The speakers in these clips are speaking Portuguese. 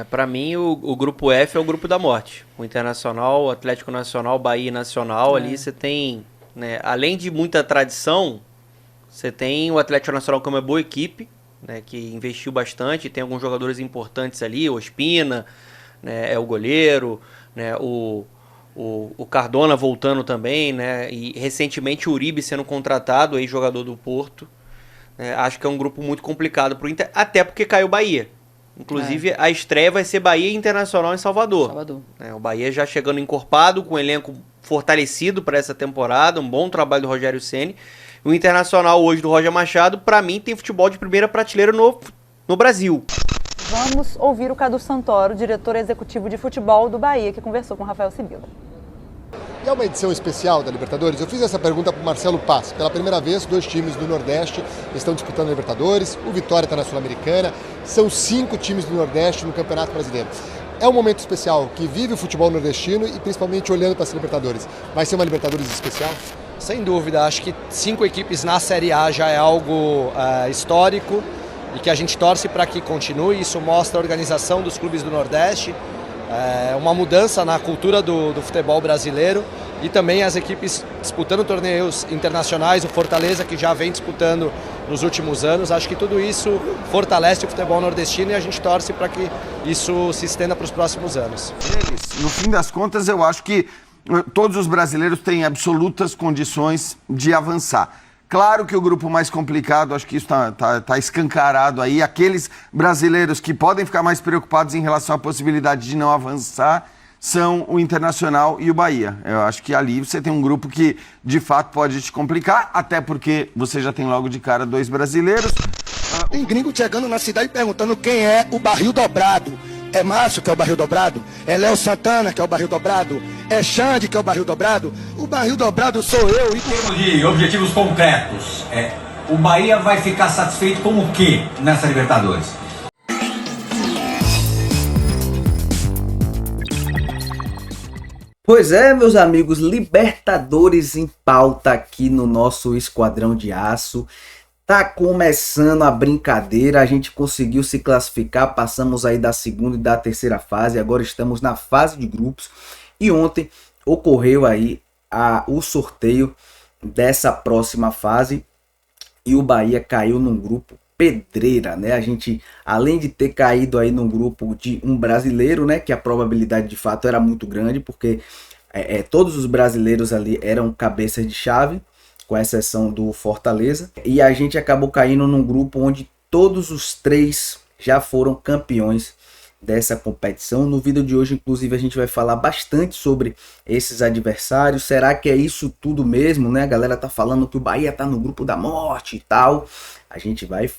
Para mim, o grupo F é o grupo da morte. O Internacional, o Atlético Nacional, Bahia e Nacional, ali você tem, né, além de muita tradição, você tem o Atlético Nacional que é uma boa equipe, né, que investiu bastante, tem alguns jogadores importantes ali, o Ospina, né, é o goleiro, né, o Cardona voltando também, né, e recentemente o Uribe sendo contratado, ex-jogador do Porto. Acho que é um grupo muito complicado pro Inter, até porque caiu o Bahia. Inclusive, a estreia vai ser Bahia e Internacional em Salvador. O Bahia já chegando encorpado, com um elenco fortalecido para essa temporada, um bom trabalho do Rogério Ceni. O Internacional hoje do Roger Machado, para mim, tem futebol de primeira prateleira no Brasil. Vamos ouvir o Cadu Santoro, diretor executivo de futebol do Bahia, que conversou com o Rafael Sibila. E é uma edição especial da Libertadores? Eu fiz essa pergunta para o Marcelo Paz. Pela primeira vez, 2 times do Nordeste estão disputando a Libertadores. O Vitória está na Sul-Americana. São 5 times do Nordeste no Campeonato Brasileiro. É um momento especial que vive o futebol nordestino e principalmente olhando para essa Libertadores. Vai ser uma Libertadores especial? Sem dúvida. Acho que 5 equipes na Série A já é algo histórico e que a gente torce para que continue. Isso mostra a organização dos clubes do Nordeste. Uma mudança na cultura do futebol brasileiro e também as equipes disputando torneios internacionais, o Fortaleza que já vem disputando nos últimos anos. Acho que tudo isso fortalece o futebol nordestino e a gente torce para que isso se estenda para os próximos anos. No fim das contas, eu acho que todos os brasileiros têm absolutas condições de avançar. Claro que o grupo mais complicado, acho que isso tá escancarado aí. Aqueles brasileiros que podem ficar mais preocupados em relação à possibilidade de não avançar são o Internacional e o Bahia. Eu acho que ali você tem um grupo que, de fato, pode te complicar, até porque você já tem logo de cara 2 brasileiros. Tem gringo chegando na cidade perguntando quem é o barril dobrado. É Márcio, que é o barril dobrado? É Léo Santana, que é o barril dobrado? É Xande, que é o barril dobrado? O barril dobrado sou eu. Em termos de objetivos concretos, o Bahia vai ficar satisfeito com o quê nessa Libertadores? Pois é, meus amigos, Libertadores em pauta aqui no nosso Esquadrão de Aço. Tá começando a brincadeira, a gente conseguiu se classificar, passamos aí da segunda e da terceira fase, agora estamos na fase de grupos e ontem ocorreu aí o sorteio dessa próxima fase e o Bahia caiu num grupo pedreira, né? A gente, além de ter caído aí num grupo de um brasileiro, né, que a probabilidade de fato era muito grande, porque todos os brasileiros ali eram cabeças de chave, com exceção do Fortaleza, e a gente acabou caindo num grupo onde todos os 3 já foram campeões dessa competição. No vídeo de hoje, inclusive, a gente vai falar bastante sobre esses adversários. Será que é isso tudo mesmo, né? A galera tá falando que o Bahia tá no grupo da morte e tal. A gente vai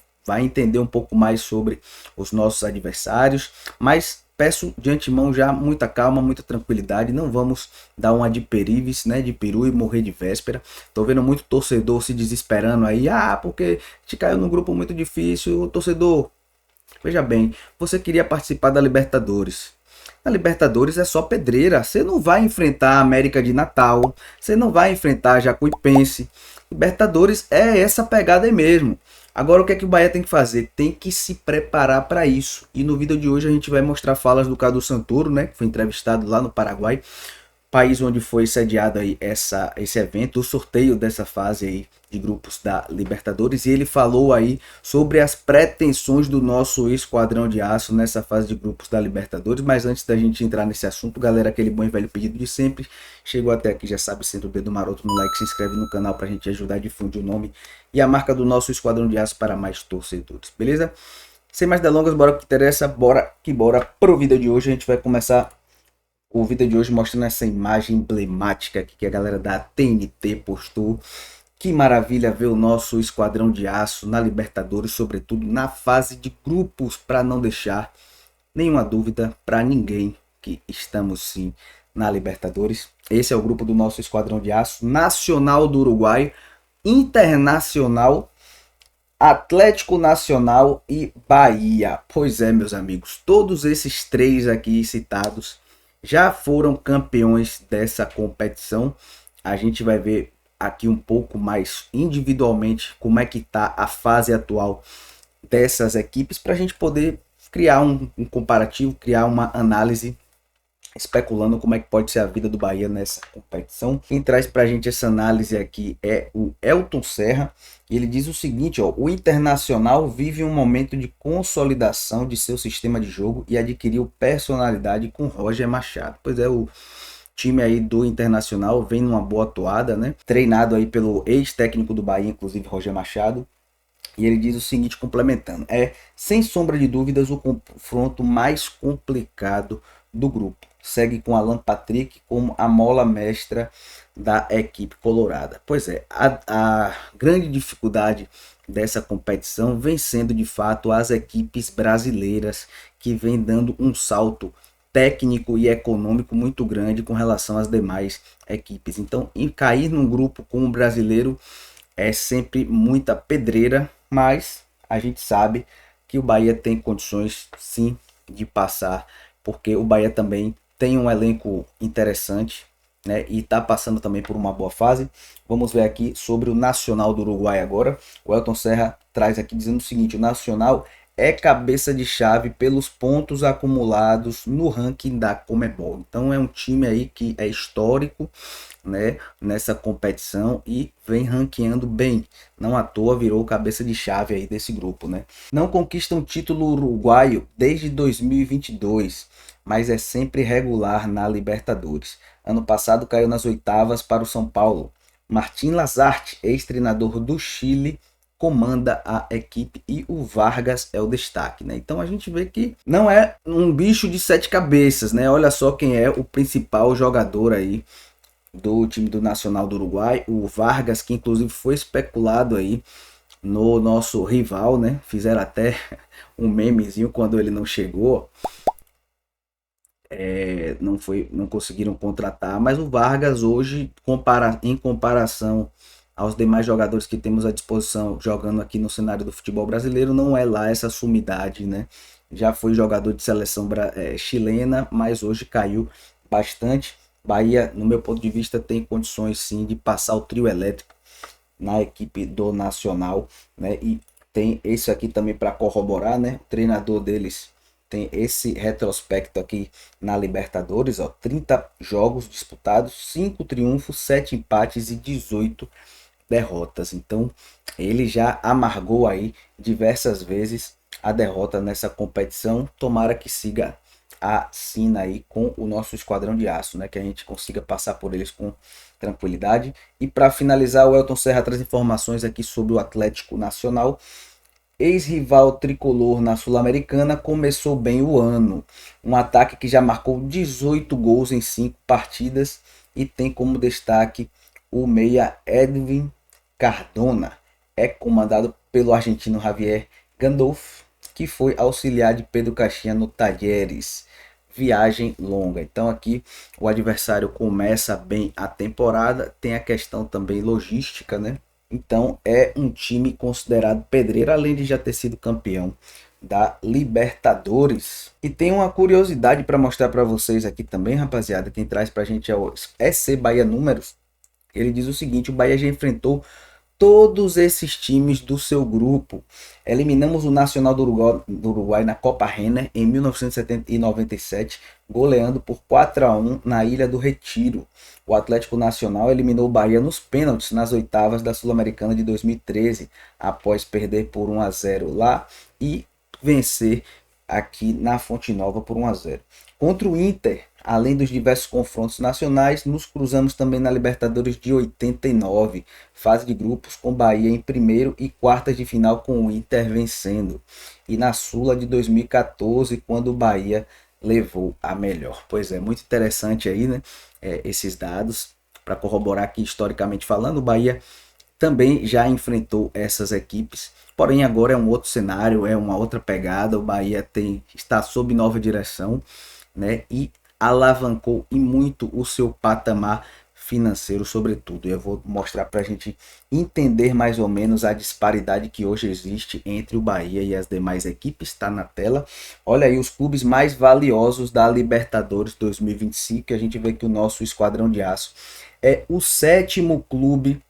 entender um pouco mais sobre os nossos adversários, mas peço de antemão já muita calma, muita tranquilidade. Não vamos dar uma de perives, né, de peru e morrer de véspera. Tô vendo muito torcedor se desesperando aí. Porque a gente caiu num grupo muito difícil. Torcedor, veja bem, você queria participar da Libertadores. A Libertadores é só pedreira. Você não vai enfrentar a América de Natal. Você não vai enfrentar a Jacuipense. Libertadores é essa pegada aí mesmo. Agora o que é que o Bahia tem que fazer? Tem que se preparar para isso. E no vídeo de hoje a gente vai mostrar falas do Cadu Santoro, né, que foi entrevistado lá no Paraguai, país onde foi sediado aí esse evento, o sorteio dessa fase aí de grupos da Libertadores, e ele falou aí sobre as pretensões do nosso Esquadrão de Aço nessa fase de grupos da Libertadores. Mas antes da gente entrar nesse assunto, galera, aquele bom e velho pedido de sempre, chegou até aqui, já sabe, senta o dedo maroto no like, se inscreve no canal pra gente ajudar a difundir o nome e a marca do nosso Esquadrão de Aço para mais torcedores, beleza? Sem mais delongas, bora que interessa, bora pro vídeo de hoje. A gente vai começar o vídeo de hoje mostrando essa imagem emblemática aqui que a galera da TNT postou. Que maravilha ver o nosso Esquadrão de Aço na Libertadores, sobretudo na fase de grupos, para não deixar nenhuma dúvida para ninguém que estamos sim na Libertadores. Esse é o grupo do nosso Esquadrão de Aço: Nacional do Uruguai, Internacional, Atlético Nacional e Bahia. Pois é, meus amigos, todos esses 3 aqui citados já foram campeões dessa competição. A gente vai ver aqui um pouco mais individualmente como é que tá a fase atual dessas equipes, para a gente poder criar um comparativo, criar uma análise especulando como é que pode ser a vida do Bahia nessa competição. Quem traz pra gente essa análise aqui é o Elton Serra, e ele diz o seguinte, ó: o Internacional vive um momento de consolidação de seu sistema de jogo e adquiriu personalidade com Roger Machado. Pois é, o time aí do Internacional vem numa boa atuada, né? Treinado aí pelo ex-técnico do Bahia, inclusive Roger Machado. E ele diz o seguinte, complementando: é, sem sombra de dúvidas, o confronto mais complicado do grupo. Segue com Alan Patrick como a mola mestra da equipe colorada. Pois é, a grande dificuldade dessa competição vem sendo de fato as equipes brasileiras, que vem dando um salto técnico e econômico muito grande com relação às demais equipes. Então, em cair num grupo como o brasileiro é sempre muita pedreira, mas a gente sabe que o Bahia tem condições sim de passar, porque o Bahia também tem um elenco interessante, né, e está passando também por uma boa fase. Vamos ver aqui sobre o Nacional do Uruguai agora. O Elton Serra traz aqui dizendo o seguinte: o Nacional é cabeça de chave pelos pontos acumulados no ranking da Conmebol. Então é um time aí que é histórico, né, nessa competição e vem ranqueando bem. Não à toa virou cabeça de chave aí desse grupo, né? Não conquista um título uruguaio desde 2022, mas é sempre regular na Libertadores. Ano passado caiu nas oitavas para o São Paulo. Martín Lazarte, ex-treinador do Chile, comanda a equipe e o Vargas é o destaque, né? Então a gente vê que não é um bicho de sete cabeças, né? Olha só quem é o principal jogador aí do time do Nacional do Uruguai, o Vargas, que inclusive foi especulado aí no nosso rival, né? Fizeram até um memezinho quando ele não chegou. Não conseguiram contratar, mas o Vargas hoje, em comparação aos demais jogadores que temos à disposição jogando aqui no cenário do futebol brasileiro, não é lá essa sumidade, né? Já foi jogador de seleção chilena, mas hoje caiu bastante. Bahia, no meu ponto de vista, tem condições sim de passar o trio elétrico na equipe do Nacional, né? E tem esse aqui também para corroborar, né? O treinador deles tem esse retrospecto aqui na Libertadores, ó, 30 jogos disputados, 5 triunfos, 7 empates e 18 derrotas. Então, ele já amargou aí diversas vezes a derrota nessa competição. Tomara que siga a sina aí com o nosso esquadrão de aço, né? Que a gente consiga passar por eles com tranquilidade. E para finalizar, o Elton Serra traz informações aqui sobre o Atlético Nacional. Ex-rival tricolor na Sul-Americana, começou bem o ano. Um ataque que já marcou 18 gols em 5 partidas e tem como destaque o meia Edwin Cardona. É comandado pelo argentino Javier Gandolf, que foi auxiliar de Pedro Caixinha no Talleres. Viagem longa. Então aqui o adversário começa bem a temporada, tem a questão também logística, né? Então é um time considerado pedreiro, além de já ter sido campeão da Libertadores. E tem uma curiosidade para mostrar para vocês aqui também, rapaziada. Quem traz para a gente é o SC Bahia Números. Ele diz o seguinte: o Bahia já enfrentou todos esses times do seu grupo. Eliminamos o Nacional do Uruguai na Copa Renner em 1997, goleando por 4-1 na Ilha do Retiro. O Atlético Nacional eliminou o Bahia nos pênaltis nas oitavas da Sul-Americana de 2013, após perder por 1-0 lá e vencer aqui na Fonte Nova por 1-0. Contra o Inter, além dos diversos confrontos nacionais, nos cruzamos também na Libertadores de 89, fase de grupos com Bahia em primeiro e quartas de final com o Inter vencendo. E na Sula de 2014, quando o Bahia levou a melhor. Pois é, muito interessante aí, né? Esses dados para corroborar que, historicamente falando, o Bahia também já enfrentou essas equipes. Porém, agora é um outro cenário, é uma outra pegada. O Bahia está sob nova direção, né? E alavancou e muito o seu patamar financeiro, sobretudo. Eu vou mostrar para a gente entender mais ou menos a disparidade que hoje existe entre o Bahia e as demais equipes. Está na tela. Olha aí os clubes mais valiosos da Libertadores 2025. Que a gente vê que o nosso Esquadrão de Aço é o 7º clube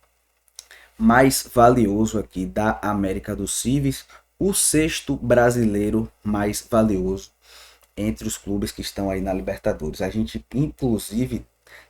mais valioso aqui da América do Civis, o sexto brasileiro mais valioso entre os clubes que estão aí na Libertadores. A gente, inclusive,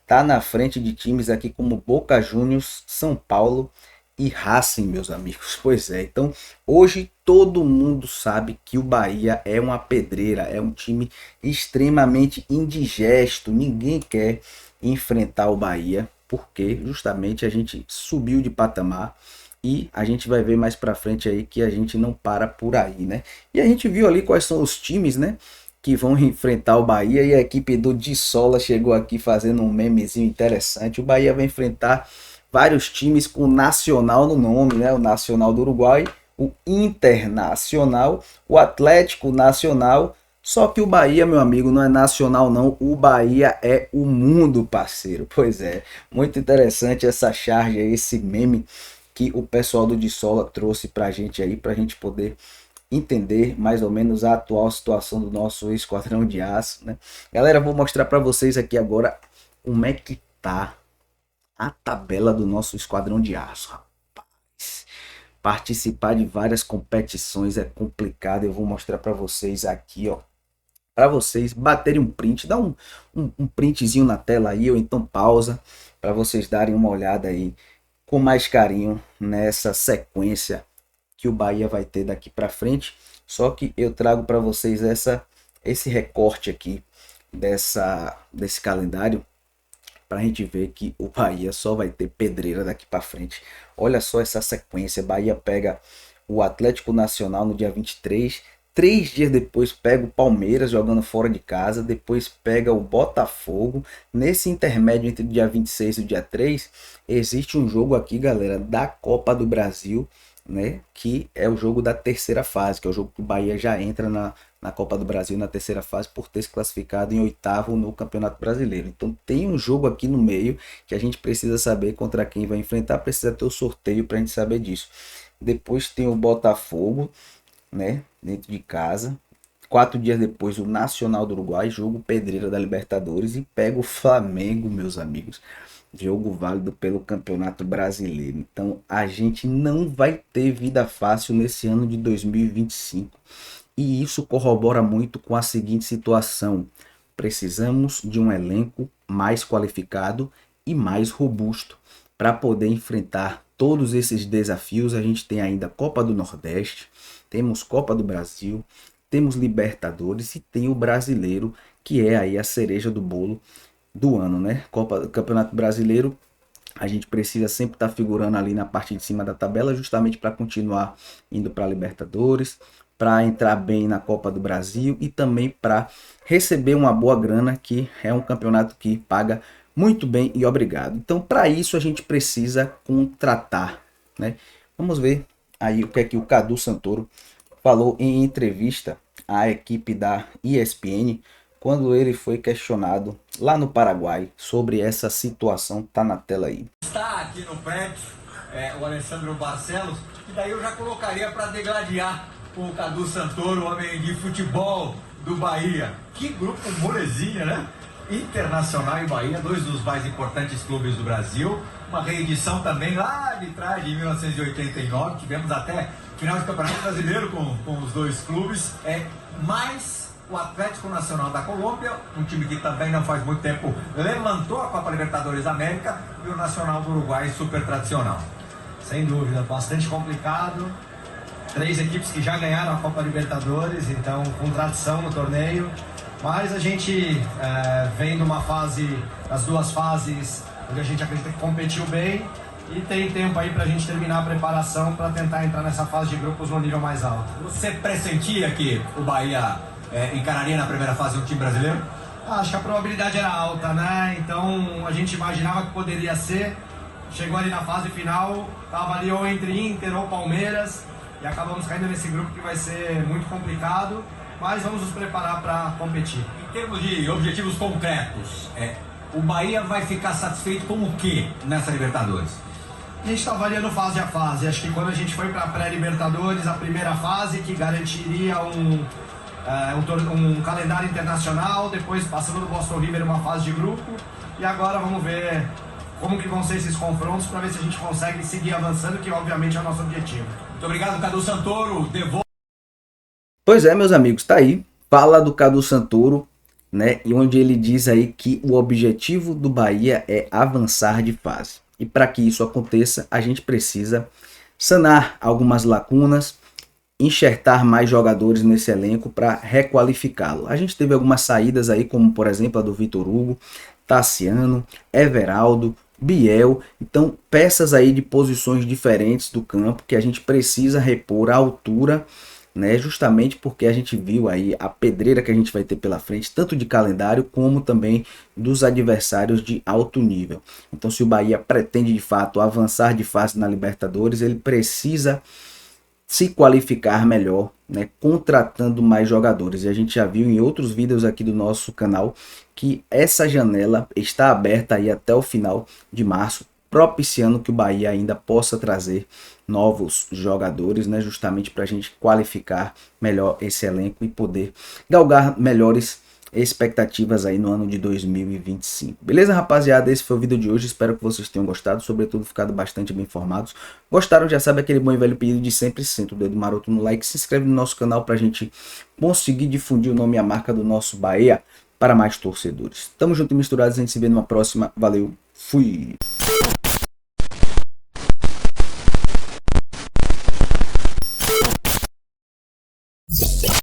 tá na frente de times aqui como Boca Juniors, São Paulo e Racing, meus amigos. Pois é, então hoje todo mundo sabe que o Bahia é uma pedreira, é um time extremamente indigesto, ninguém quer enfrentar o Bahia, porque justamente a gente subiu de patamar. E a gente vai ver mais pra frente aí que a gente não para por aí, né? E a gente viu ali quais são os times, né, que vão enfrentar o Bahia. E a equipe do Di Sola chegou aqui fazendo um memezinho interessante. O Bahia vai enfrentar vários times com Nacional no nome, né? O Nacional do Uruguai, o Internacional, o Atlético Nacional. Só que o Bahia, meu amigo, não é nacional não, o Bahia é o mundo, parceiro. Pois é, muito interessante essa charge aí, esse meme que o pessoal do Di Sola trouxe pra gente aí, pra gente poder entender mais ou menos a atual situação do nosso Esquadrão de Aço, né? Galera, vou mostrar pra vocês aqui agora como é que tá a tabela do nosso Esquadrão de Aço, rapaz. Participar de várias competições é complicado, eu vou mostrar pra vocês aqui, ó. Para vocês baterem um print, dá um printzinho na tela aí, ou então pausa, para vocês darem uma olhada aí com mais carinho nessa sequência que o Bahia vai ter daqui para frente. Só que eu trago para vocês esse recorte aqui desse calendário para a gente ver que o Bahia só vai ter pedreira daqui para frente. Olha só essa sequência, Bahia pega o Atlético Nacional no dia 23, 3 dias depois pega o Palmeiras jogando fora de casa, depois pega o Botafogo. Nesse intermédio entre o dia 26 e o dia 3, existe um jogo aqui, galera, da Copa do Brasil, né? Que é o jogo da terceira fase, que é o jogo que o Bahia já entra na Copa do Brasil na terceira fase por ter se classificado em oitavo no Campeonato Brasileiro. Então tem um jogo aqui no meio que a gente precisa saber contra quem vai enfrentar, precisa ter o sorteio para a gente saber disso. Depois tem o Botafogo, né, dentro de casa. 4 dias depois o Nacional do Uruguai, jogo pedreira da Libertadores, e pega o Flamengo, meus amigos, jogo válido pelo Campeonato Brasileiro. Então a gente não vai ter vida fácil nesse ano de 2025, e isso corrobora muito com a seguinte situação: precisamos de um elenco mais qualificado e mais robusto para poder enfrentar todos esses desafios. A gente tem ainda Copa do Nordeste, temos Copa do Brasil, temos Libertadores e tem o Brasileiro, que é aí a cereja do bolo do ano, né? Campeonato Brasileiro, a gente precisa sempre estar figurando ali na parte de cima da tabela, justamente para continuar indo para a Libertadores, para entrar bem na Copa do Brasil e também para receber uma boa grana, que é um campeonato que paga muito bem e obrigado. Então, para isso a gente precisa contratar, né? Vamos ver aí o que é que o Cadu Santoro falou em entrevista à equipe da ESPN, quando ele foi questionado lá no Paraguai sobre essa situação. Tá na tela aí. Está aqui no prédio o Alessandro Barcelos, que daí eu já colocaria para degladiar com o Cadu Santoro, o homem de futebol do Bahia. Que grupo molezinha, né? Internacional e Bahia, dois dos mais importantes clubes do Brasil. Uma reedição também lá de trás, de 1989. Tivemos até final de Campeonato Brasileiro com os dois clubes. Mais o Atlético Nacional da Colômbia, um time que também não faz muito tempo levantou a Copa Libertadores da América, e o Nacional do Uruguai, super tradicional. Sem dúvida, bastante complicado. 3 equipes que já ganharam a Copa Libertadores, então com tradição no torneio. Mas a gente vem de uma fase, das 2 fases, onde a gente acredita que competiu bem, e tem tempo aí pra gente terminar a preparação para tentar entrar nessa fase de grupos no nível mais alto. Você pressentia que o Bahia encararia na primeira fase um time brasileiro? Acho que a probabilidade era alta, né? Então a gente imaginava que poderia ser. Chegou ali na fase final, tava ali ou entre Inter ou Palmeiras, e acabamos caindo nesse grupo que vai ser muito complicado, mas vamos nos preparar para competir. Em termos de objetivos concretos, o Bahia vai ficar satisfeito com o que nessa Libertadores? A gente está avaliando fase a fase. Acho que quando a gente foi para a pré-Libertadores, a primeira fase, que garantiria um calendário internacional, depois passando do Boston River uma fase de grupo, e agora vamos ver como que vão ser esses confrontos para ver se a gente consegue seguir avançando, que obviamente é o nosso objetivo. Muito obrigado, Cadu Santoro. Pois é, meus amigos, tá aí. Fala do Cadu Santoro, né? E onde ele diz aí que o objetivo do Bahia é avançar de fase. E para que isso aconteça, a gente precisa sanar algumas lacunas, enxertar mais jogadores nesse elenco para requalificá-lo. A gente teve algumas saídas aí, como por exemplo a do Vitor Hugo, Tassiano, Everaldo, Biel. Então, peças aí de posições diferentes do campo que a gente precisa repor à altura, né? Justamente porque a gente viu aí a pedreira que a gente vai ter pela frente, tanto de calendário como também dos adversários de alto nível. Então, se o Bahia pretende de fato avançar de fase na Libertadores, ele precisa se qualificar melhor, né, contratando mais jogadores. E a gente já viu em outros vídeos aqui do nosso canal que essa janela está aberta aí até o final de março, propiciando que o Bahia ainda possa trazer novos jogadores, né, justamente para a gente qualificar melhor esse elenco e poder galgar melhores expectativas aí no ano de 2025. Beleza, rapaziada? Esse foi o vídeo de hoje. Espero que vocês tenham gostado, sobretudo ficado bastante bem informados. Gostaram? Já sabe aquele bom e velho pedido de sempre, senta o dedo maroto no like, se inscreve no nosso canal para a gente conseguir difundir o nome e a marca do nosso Bahia para mais torcedores. Tamo junto e misturados, a gente se vê numa próxima. Valeu, fui!